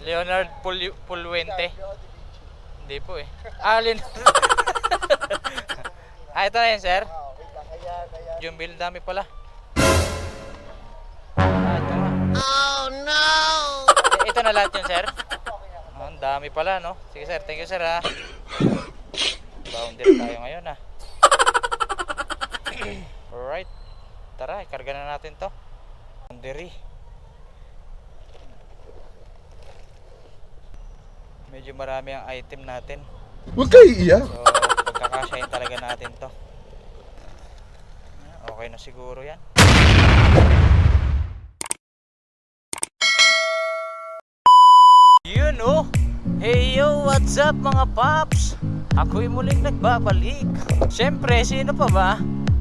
Leonard Pulwente. Hindi po eh. Alin. Ito na yun, sir. Jumbil, dami pala. Ito nga. Oh no! Ito na lahat yun, sir. Ang dami pala, no? Sige, sir. Thank you, sir, ha. Boundary tayo ngayon, ha. Alright. Tara, ikarga na natin to. Boundary. Medyo marami ang item natin. Huwag kayo iiyak. So, pagkakasyahin talaga natin to. Okay na siguro yan. You know? Hey yo, what's up mga paps? Ako'y muling nagbabalik. Siyempre, sino pa ba?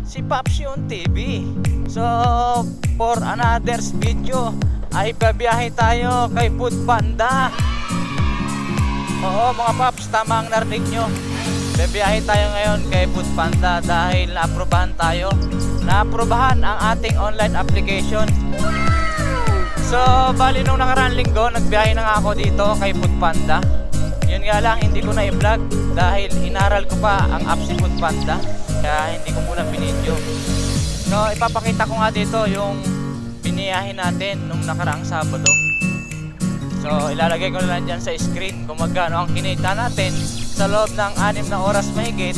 Si Paps yung TV. So, for another video, ay babiyahe tayo kay Food Panda. Oo mga paps, tama ang narinig nyo. Bibiyahe tayo ngayon kay Food Panda dahil naaprubahan tayo. Naaprubahan ang ating online application. So, bali nung nakaraan linggo, nagbiyahe na nga ako dito kay Food Panda. Yun nga lang, hindi ko na i-vlog dahil inaral ko pa ang app si Food Panda. Kaya hindi ko muna binidyo. So, ipapakita ko nga dito yung biniyahe natin nung nakaraang Sabado. So, ilalagay ko na lang dyan sa screen kung magkano ang kinita natin sa loob ng 6 na oras mahigit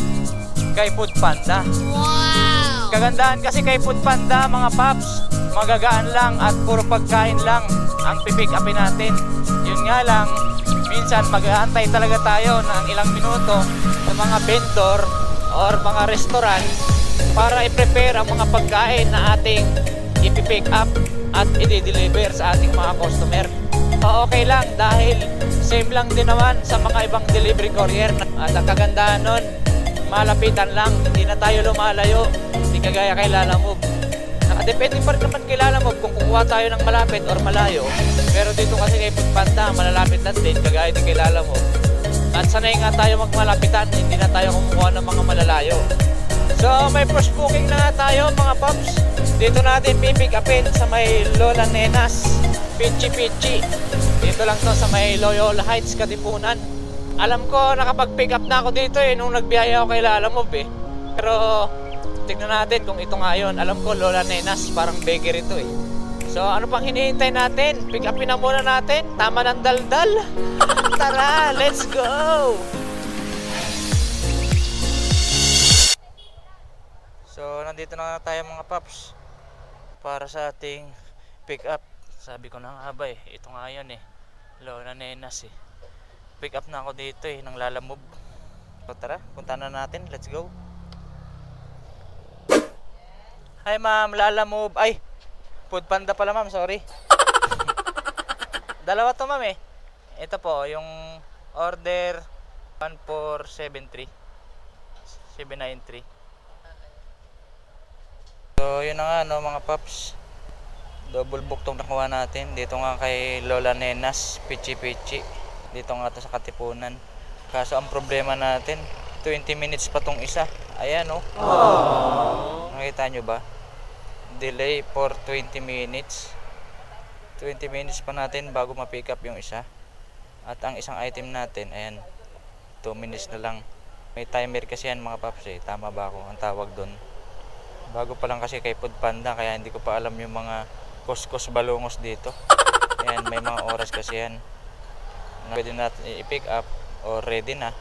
kay Food Panda. Wow! Kagandahan kasi kay Food Panda, mga paps, magagaan lang at puro pagkain lang ang pipick upin natin. Yun nga lang, minsan mag-aantay talaga tayo ng ilang minuto sa mga vendor or mga restaurant para i-prepare ang mga pagkain na ating ipipick up at i-deliver sa ating mga customer. Okay lang dahil same lang din naman sa mga ibang delivery courier. At ang kagandahan nun, malapitan lang, hindi na tayo lumalayo, hindi kagaya kay Lalamove. Nakadepende pa rin naman kay Lalamove kung kukuha tayo ng malapit or malayo. Pero dito kasi kay Food Panda, malalapit lang din kagaya din kay Lalamove. At sanay nga tayo magmalapitan, hindi na tayo kumukuha ng mga malalayo. So may first booking na nga tayo mga paps. Dito natin pipick upin sa may Lola Nenas, Pichi Pichi. Dito lang to sa may Loyola Heights, Katipunan. Alam ko nakapag-pick up na ako dito nung nagbiyahe ako kay Lalamove Pero tignan natin kung ito nga yun. Alam ko Lola Nenas, parang bakery to So ano pang hinihintay natin? Pick upin na muna natin. Tama ng daldal. Tara, let's go! So nandito na tayo mga paps para sa ating pick up. Sabi ko na nga ba ito nga yun Lola Nenas Pick up na ako dito ng Lalamove. So tara, punta na natin, let's go. Hi ma'am, Lalamove. Ay, Food Panda pala ma'am, sorry. Dalawa to ma'am Ito po, yung order 1473 793. So yun na nga mga paps, double book tong nakuha natin dito nga kay Lola Nenas, Pichi Pichi. Dito nga to sa Katipunan. Kaso ang problema natin, 20 minutes pa tong isa. Ayan nakita nyo ba? Delay for 20 minutes. 20 minutes pa natin bago ma-pick up yung isa. At ang isang item natin, ayan, 2 minutes na lang. May timer kasi yan mga paps Tama ba ako ang tawag doon? Bago pa lang kasi kay Food Panda, kaya hindi ko pa alam yung mga kuskus balungos dito. Ayan, may mga oras kasi yan na pwede natin i-pick up o ready na.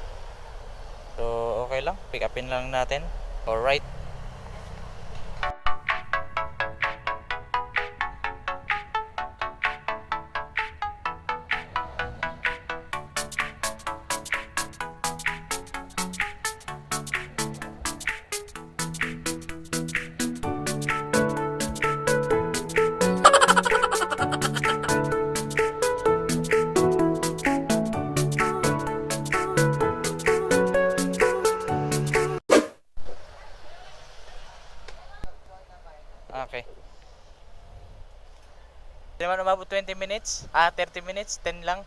So okay lang, pick upin lang natin. Alright. Okay. Hindi naman umabot 20 minutes. 30 minutes, 10 lang.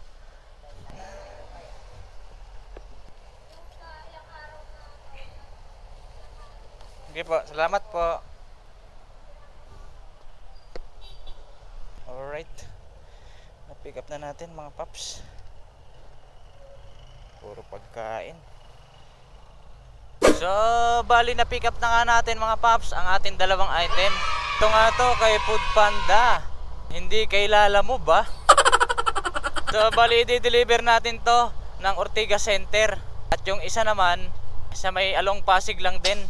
Okay po, salamat po. Alright. Pick up na natin mga paps. Puro pagkain. So, bali na pick up na nga natin mga paps ang ating dalawang item. Ito nga to kay Food Panda. Hindi kay Lala mo ba? So, bali i-deliver natin to ng Ortigas Center. At yung isa naman sa may Along Pasig lang din.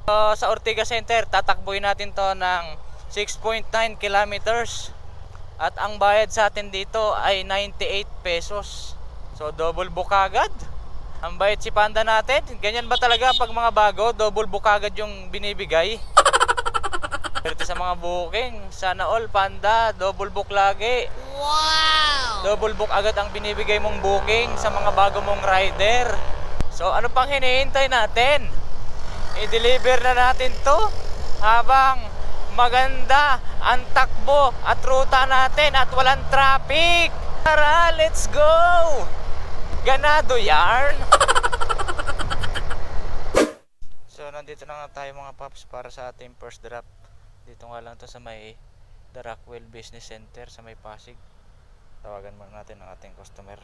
So, sa Ortigas Center, tatakbuhin natin to ng 6.9 kilometers. At ang bayad sa atin dito ay 98 pesos. So, double book agad. Ang bayad si Panda natin. Ganyan ba talaga pag mga bago? Double book agad yung binibigay. Pero sa mga booking, sana all Panda, double book lagi. Wow! Double book agad ang binibigay mong booking sa mga bago mong rider. So ano pang hinihintay natin? I-deliver na natin to habang maganda ang takbo at ruta natin at walang traffic. Tara, let's go! Ganado yarn. So nandito na nga tayo mga paps para sa ating first drop. Dito nga lang to sa may The Rockwell Business Center sa may Pasig. Tawagan muna natin ang ating customer.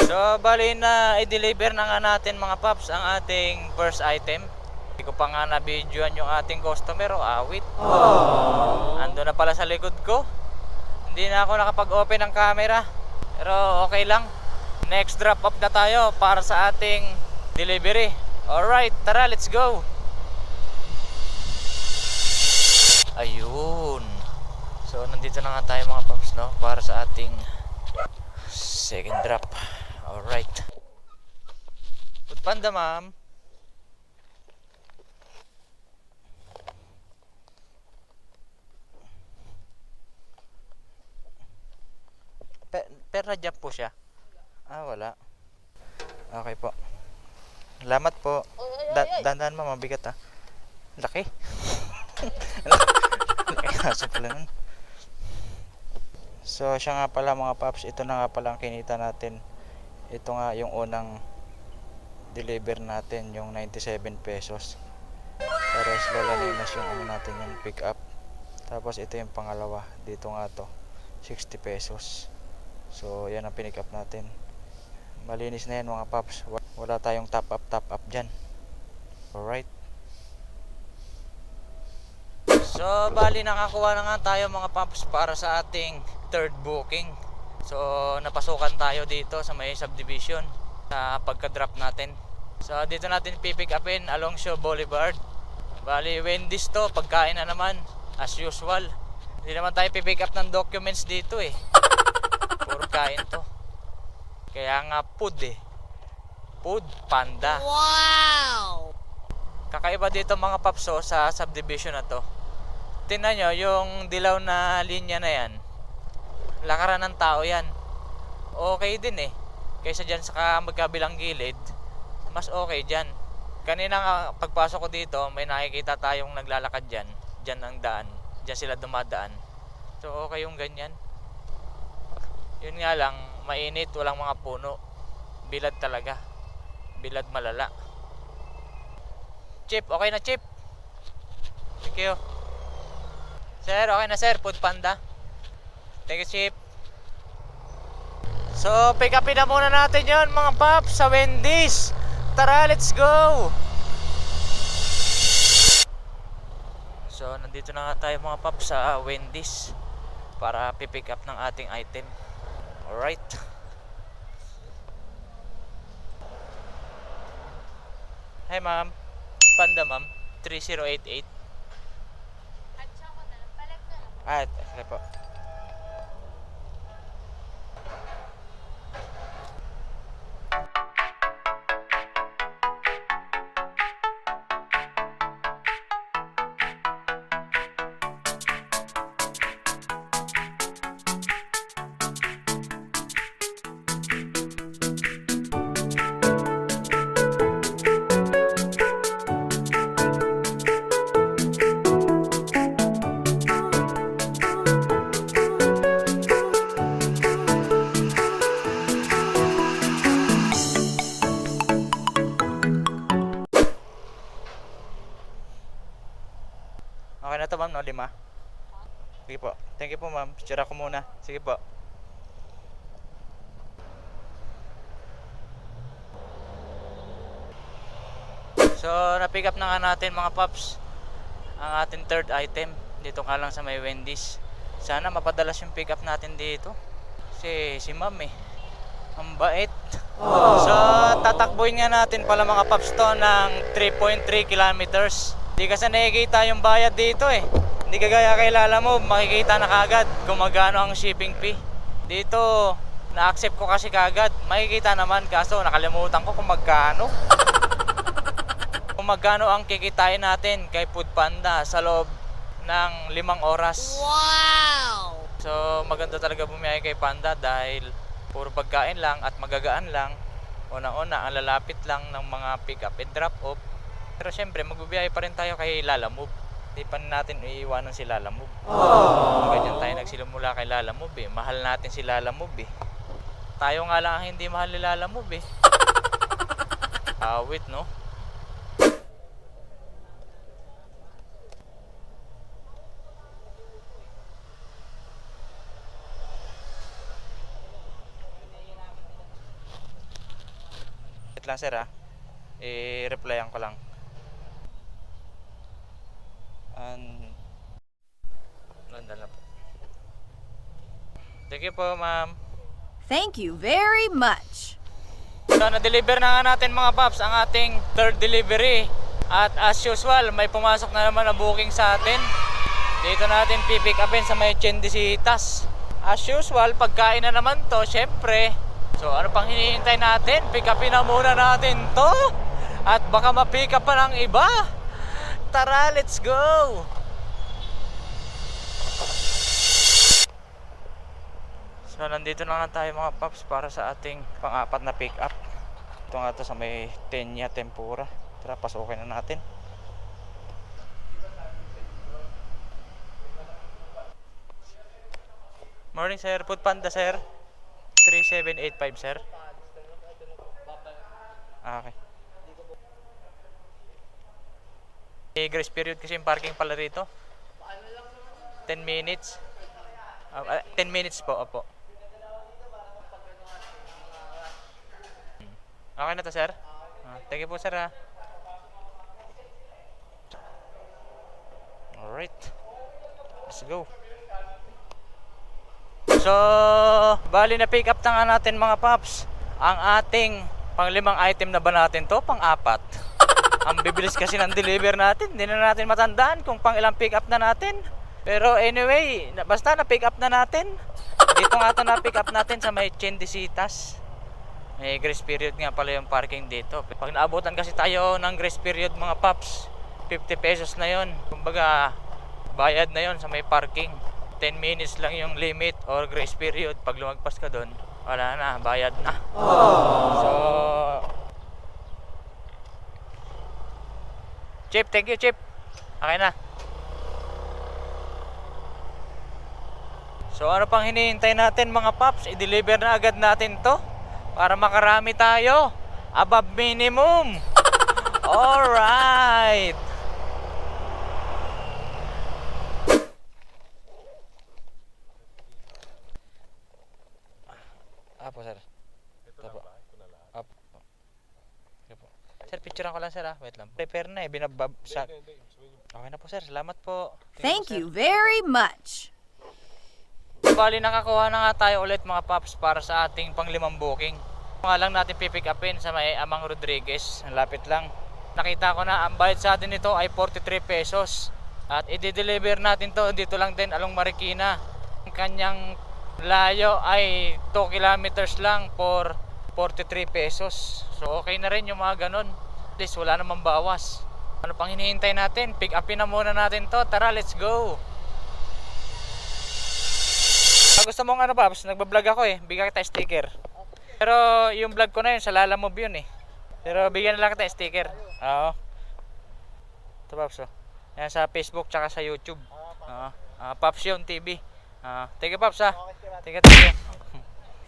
So bali na i-deliver na nga natin mga paps ang ating first item. Hindi ko pa nga na-videoan yung ating customer o awit. Ando na pala sa likod ko. Hindi na ako nakapag-open ng camera. Pero okay lang. Next drop off na tayo para sa ating delivery. Alright, tara, let's go. Ayun. So nandito na nga tayo mga paps, no, para sa ating second drop. Alright. Food Panda, ma'am. Pero na-jump po siya? Ah, wala. Okay po. Salamat po. Dandan mo, mabigat ha. Laki. Laki kaso pala nun. So, siya nga pala mga paps. Ito na nga pala ang kinita natin. Ito nga yung unang deliver natin, yung 97 pesos. Pero Lolaninas yung ano natin, yung pick up. Tapos ito yung pangalawa. Dito nga to, 60 pesos. So yan ang pinick up natin. Malinis na yan mga paps. Wala tayong top up dyan. Alright. So bali nakakuha na nga tayo mga paps para sa ating third booking. So napasukan tayo dito sa may subdivision sa pagka-drop natin. So dito natin pipick upin along Shaw Boulevard. Bali Wendy's to, pagkain na naman as usual. Hindi naman tayo pipick up ng documents dito eh. Puro kain to. Kaya nga food eh. Food Panda. Wow! Kakaiba dito mga papso sa subdivision na to. Tingnan nyo yung dilaw na linya na yan. Lakaran ng tao yan. Okay din eh. Kaysa dyan sa magkabilang gilid, mas okay dyan. Kanina nga pagpasok ko dito, may nakikita tayong naglalakad dyan. Dyan ang daan. Dyan sila dumadaan. So okay yung ganyan. Yun nga lang, mainit, walang mga puno. Bilad talaga. Bilad malala. Chip, okay na Chip. Thank you. Sir, okay na sir, Food Panda. Thank you Chip. So, pick upin na muna natin yon mga paps sa Wendy's. Tara, let's go. So, nandito na nga tayo mga paps sa Wendy's para pipick up ng ating item. Alright. Hi ma'am. Panda ma'am. 3088. At saka na lang, palag na lang. Okay po. Okay na to ma'am, no? 5. Sige po. Thank you po ma'am. Picture ako muna. Sige po. So, na-pick up na nga natin mga paps ang ating third item. Dito nga lang sa may Wendy's. Sana mapadalas yung pick up natin dito. Si ma'am eh. Ang bait. So, tatakbuhin nga natin pala mga paps to ng 3.3 kilometers. Hindi kasi nakikita yung bayad dito eh. Hindi kagaya kay Lalamove, makikita na kagad kung magkano ang shipping fee. Dito, na-accept ko kasi kagad. Makikita naman kaso nakalimutan ko kung magkano. Kung magkano ang kikitain natin kay Foodpanda sa loob ng 5 oras. Wow! So maganda talaga bumiyahe kay Panda dahil puro pagkain lang at magagaan lang. Unang-una ang lalapit lang ng mga pick up and drop off. Pero syempre magbibiyahe pa rin tayo kay Lalamove. Hindi pa natin iiwanan si Lalamove. Ganyan tayo nagsisimula kay Lalamove eh. Mahal natin si Lalamove eh. Tayo nga lang ang hindi mahal ni Lalamove eh. Awit no? Lang sir i-replyan ko lang. Nandun na po. Thank you po ma'am. Thank you very much. So na-deliver na nga natin mga paps ang ating third delivery. At as usual may pumasok na naman na booking sa atin. Dito natin pipick upin sa may Chendisitas. As usual pagkain na naman to syempre. So ano pang hinihintay natin? Pick upin na muna natin to. At baka ma-pick up pa ng iba. Tara, let's go! So nandito na nga tayo mga paps para sa ating pang-apat na pick up. Ito nga to sa may Tenya Tempura. Tara, pasukin na natin. Morning sir, Foodpanda sir. 3785 sir. Okay. Grace period kasi yung parking pala rito. 10 minutes. 10 minutes po, opo. Okay na to sir? Thank you po sir ha. Alright. Let's go. So, bali na pick up na nga natin mga paps ang ating pang-5 item na ba natin to? Pang-4. Ang bibilis kasi ng deliver natin. Hindi na natin matandaan kung pang ilang pick up na natin. Pero anyway, basta na pick up na natin. Dito nga ito na pick up natin sa may Chendisitas. May grace period nga pala yung parking dito. Pag naabutan kasi tayo ng grace period mga paps, 50 pesos na yon. Kumbaga, bayad na yon sa may parking. 10 minutes lang yung limit or grace period. Pag lumagpas ka doon, wala na, bayad na. So, Chip, thank you Chip. Okay na. So ano pang hinihintay natin mga paps? I-deliver na agad natin to para makarami tayo. Above minimum. Alright. Apo sir. Ito po. Apo. Okay po. Sir, picturean ko lang sir ha. Wait lang. Prepare na eh. Binabab sa... Okay na po sir. Salamat po. Thank you very much. Bali nakakuha na nga tayo ulit mga paps para sa ating pang-5 booking. Nga lang natin pipick upin sa may Amang Rodriguez. Ang lapit lang. Nakita ko na ang bayad sa atin nito ay 43 pesos. At i-deliver natin to dito lang din along Marikina. Ang kanyang layo ay 2 kilometers lang for 43 pesos. So okay na rin yung mga ganon. At least wala namang bawas. Ano pang hinihintay natin? Pick upin na muna natin to. Tara, let's go! Gusto mong ano Paps, nagbablog ako eh, bigyan kita sticker. Pero yung vlog ko na yun, sa Lalamove yun eh. Pero bigyan na lang kita sticker. Oo. Ito Paps oh. Yan sa Facebook tsaka sa YouTube. Paps yun TV. Thank you Paps ha. Thank you.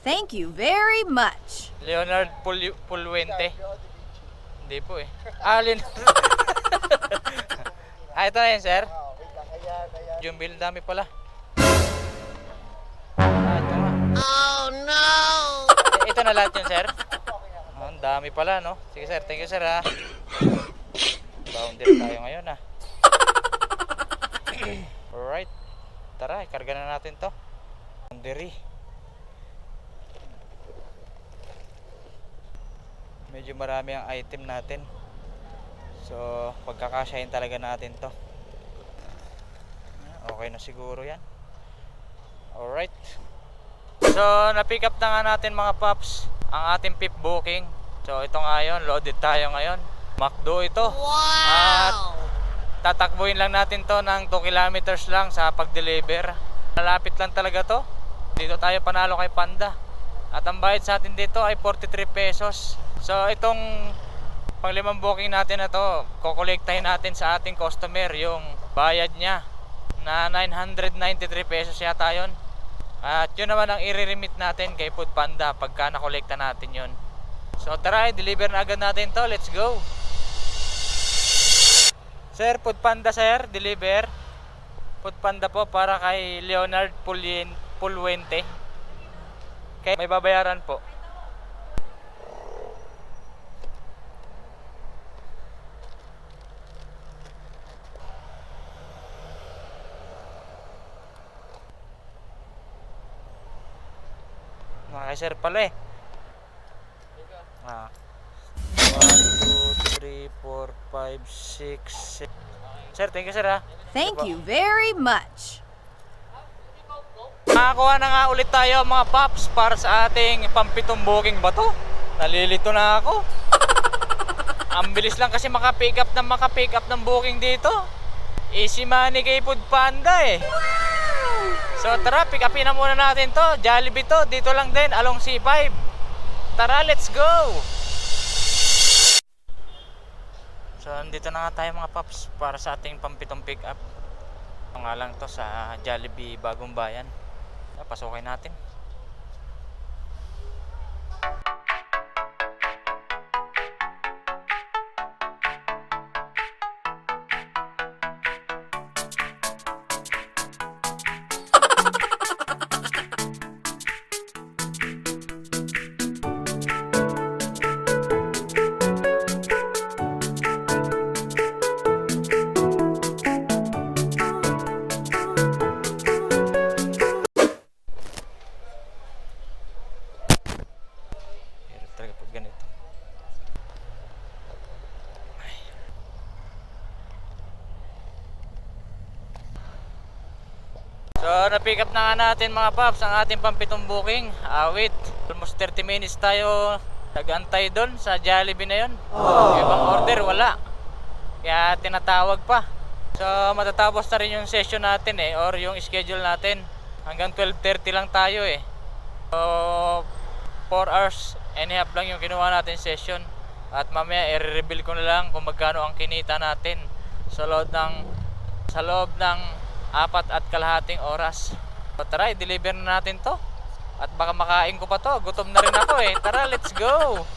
Thank you very much. Leonard Pulwente. Hindi po eh. Ito na yun sir. Jumbil, dami pala. Ito nga. Oh no! Ito na lahat yun, sir? Ang dami pala, no? Sige, sir. Thank you, sir, ha. Boundary tayo ngayon, ha. Alright. Tara, ikarga na natin to. Boundary. Medyo marami ang item natin. So, pagkakasyahin talaga natin to. Okay na siguro yan. Alright. So, na-pick up na nga natin mga paps ang ating PIP booking. So, ito nga yun. Loaded tayo ngayon. McDo ito. Wow! At tatakbuhin lang natin to ng 2 kilometers lang sa pag-deliver. Malapit lang talaga to. Dito tayo panalo kay Panda. At ang bayad sa atin dito ay 43 pesos. So, itong panglimang booking natin na to, kukolektahin natin sa ating customer yung bayad niya na 993 pesos yata yun. At yun naman ang i-remit natin kay Food Panda pagka nakolekta natin yun. So tara, deliver na agad natin to. Let's go. Sir, Food Panda sir, deliver. Food Panda po para kay Leonard Pulwente. Okay, may babayaran po. Kay sir pala eh. 1, 2, 3, 4, 5, 6, 7. Sir, thank you sir ha. Thank you very much. Nakakuha na nga ulit tayo mga paps para sa ating pampitong booking ba to? Nalilito na ako. Ang bilis lang kasi makapick up ng booking dito. Easy money kay Food Panda eh. So tara, pick upin na muna natin to. Jollibee to, dito lang din, along C5. Tara, let's go! So andito na nga tayo mga paps para sa ating pampitong pick up. Ito nga lang to sa Jollibee Bagong Bayan. Pasukin natin. So na-pick up na nga natin mga paps ang ating pampitong booking. Wait, almost 30 minutes tayo nag-antay doon sa Jollibee na yun. Yung ibang order wala, kaya tinatawag pa. So matatapos na rin yung session natin eh, or yung schedule natin. Hanggang 12:30 lang tayo eh. So 4 hours and a half lang yung kinuha natin session. At mamaya i-reveal ko na lang kung magkano ang kinita natin sa loob ng 4.5 oras. So tara, i-deliver na natin to. At baka makain ko pa to. Gutom na rin ako eh. Tara, let's go.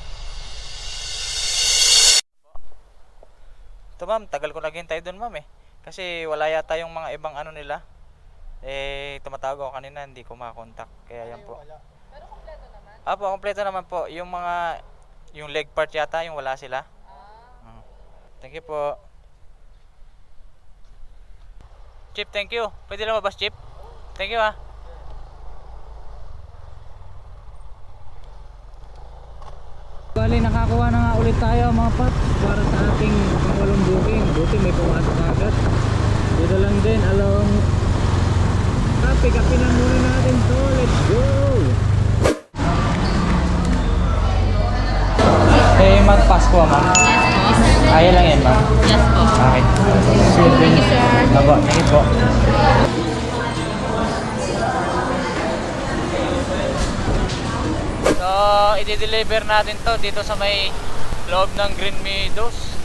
Ito ma'am, tagal ko naghintay doon ma'am eh. Kasi wala yata yung mga ibang ano nila. Eh, tumatawag ako kanina, hindi ko makakontak. Kaya yan po. Pero kompleto naman. Apo, kompleto naman po. Yung leg part yata, yung wala sila. Thank you po. Chip, thank you. Pwede lang mabas, Chip? Thank you ha. Bali, nakakuha na nga ulit tayo mga paps para sa ating pangwalong booking. Buti may pumasok agad. Dito lang din, along pick upin na muna natin to. Let's go! Eh, mag-Pasko ma'am? Ayaw lang yan ma'am? Yes po. Okay. Thank you, sir. Abo, thank you po. So, i-deliver natin to dito sa may loob ng Green Meadows.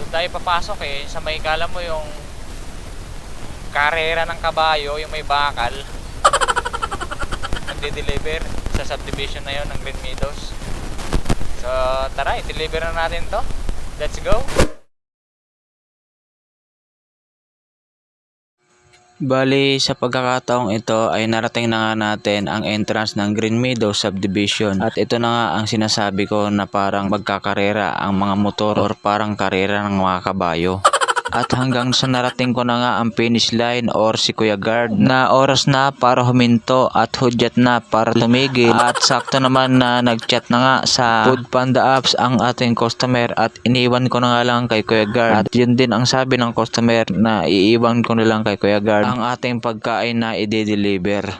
Doon tayo papasok eh, sa may kala mo yung karera ng kabayo, yung may bakal. Nagde-deliver sa subdivision na yon ng Green Meadows. So, tara, i-deliver na natin to. Let's go! Bali, sa pagkakataong ito ay narating na nga natin ang entrance ng Green Meadow Subdivision. At ito na nga ang sinasabi ko na parang magkakarera ang mga motor or parang karera ng mga kabayo. At hanggang sa narating ko na nga ang finish line or si Kuya Guard na oras na para huminto at hudyat na para tumigil. At sakto naman na nagchat na nga sa Food Panda apps ang ating customer at iniwan ko na nga lang kay Kuya Guard. At yun din ang sabi ng customer na iiwan ko na lang kay Kuya Guard ang ating pagkain na i-deliver.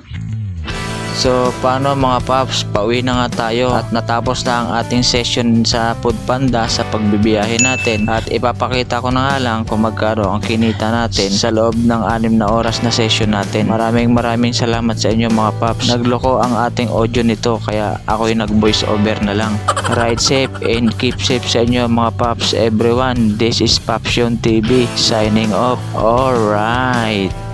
So paano mga paps, pauwi na nga tayo at natapos na ang ating session sa Food Panda sa pagbibiyahe natin at ipapakita ko na nga lang kung magkano ang kinita natin sa loob ng 6 na oras na session natin. Maraming salamat sa inyo mga paps. Nagloko ang ating audio nito kaya ako'y nag voice over na lang. Ride safe and keep safe sa inyo mga paps everyone. This is Papsion TV signing off. Alright.